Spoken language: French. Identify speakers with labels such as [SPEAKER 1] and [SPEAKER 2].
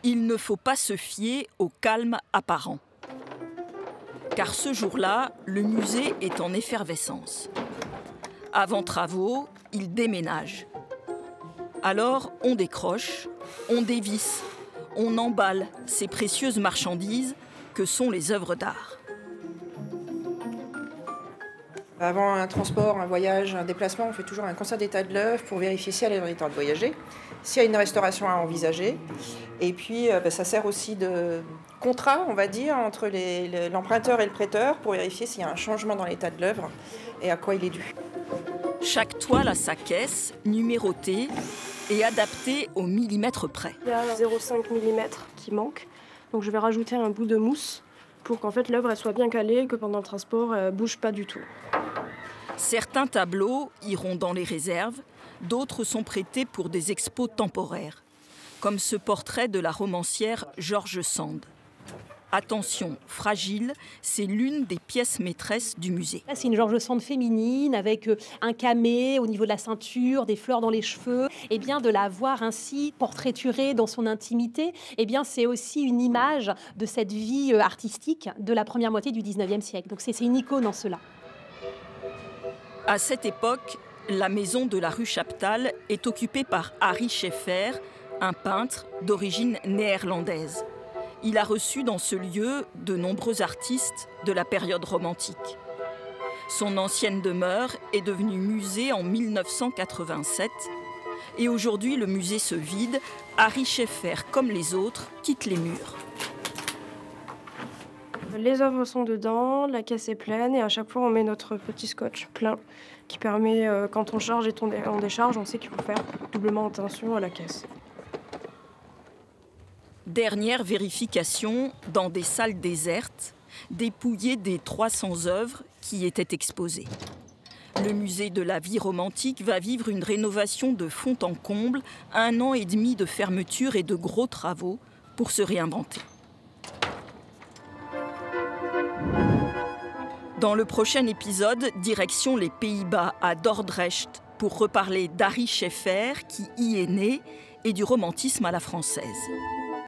[SPEAKER 1] Il ne faut pas se fier au calme apparent. Car ce jour-là, le musée est en effervescence. Avant travaux, il déménage. Alors, on décroche, on dévisse, on emballe ces précieuses marchandises que sont les œuvres d'art.
[SPEAKER 2] Avant un transport, un voyage, un déplacement, on fait toujours un constat d'état de l'œuvre pour vérifier si elle est en état de voyager, s'il y a une restauration à envisager. Et puis, ça sert aussi de contrat, on va dire, entre l'emprunteur et le prêteur pour vérifier s'il y a un changement dans l'état de l'œuvre et à quoi il est dû.
[SPEAKER 1] Chaque toile a sa caisse, numérotée et adaptée au millimètre près.
[SPEAKER 3] Il y a 0,5 mm qui manque, donc je vais rajouter un bout de mousse pour qu'en fait l'œuvre soit bien calée et que pendant le transport, elle ne bouge pas du tout.
[SPEAKER 1] Certains tableaux iront dans les réserves, d'autres sont prêtés pour des expos temporaires, comme ce portrait de la romancière George Sand. Attention, fragile, c'est l'une des pièces maîtresses du musée.
[SPEAKER 4] Là, c'est une George Sand féminine avec un camé au niveau de la ceinture, des fleurs dans les cheveux. Et bien de la voir ainsi portraiturée dans son intimité, et bien c'est aussi une image de cette vie artistique de la première moitié du 19e siècle. Donc c'est une icône en cela.
[SPEAKER 1] À cette époque, la maison de la rue Chaptal est occupée par Ary Scheffer, un peintre d'origine néerlandaise. Il a reçu dans ce lieu de nombreux artistes de la période romantique. Son ancienne demeure est devenue musée en 1987 et aujourd'hui le musée se vide. Ary Scheffer, comme les autres, quitte les murs.
[SPEAKER 3] Les œuvres sont dedans, la caisse est pleine et à chaque fois on met notre petit scotch plein qui permet, quand on charge et on décharge, on sait qu'il faut faire doublement attention à la caisse.
[SPEAKER 1] Dernière vérification dans des salles désertes, dépouillées des 300 œuvres qui étaient exposées. Le musée de la vie romantique va vivre une rénovation de fond en comble, 1 an et demi de fermeture et de gros travaux pour se réinventer. Dans le prochain épisode, direction les Pays-Bas à Dordrecht pour reparler d'Ary Scheffer qui y est né et du romantisme à la française.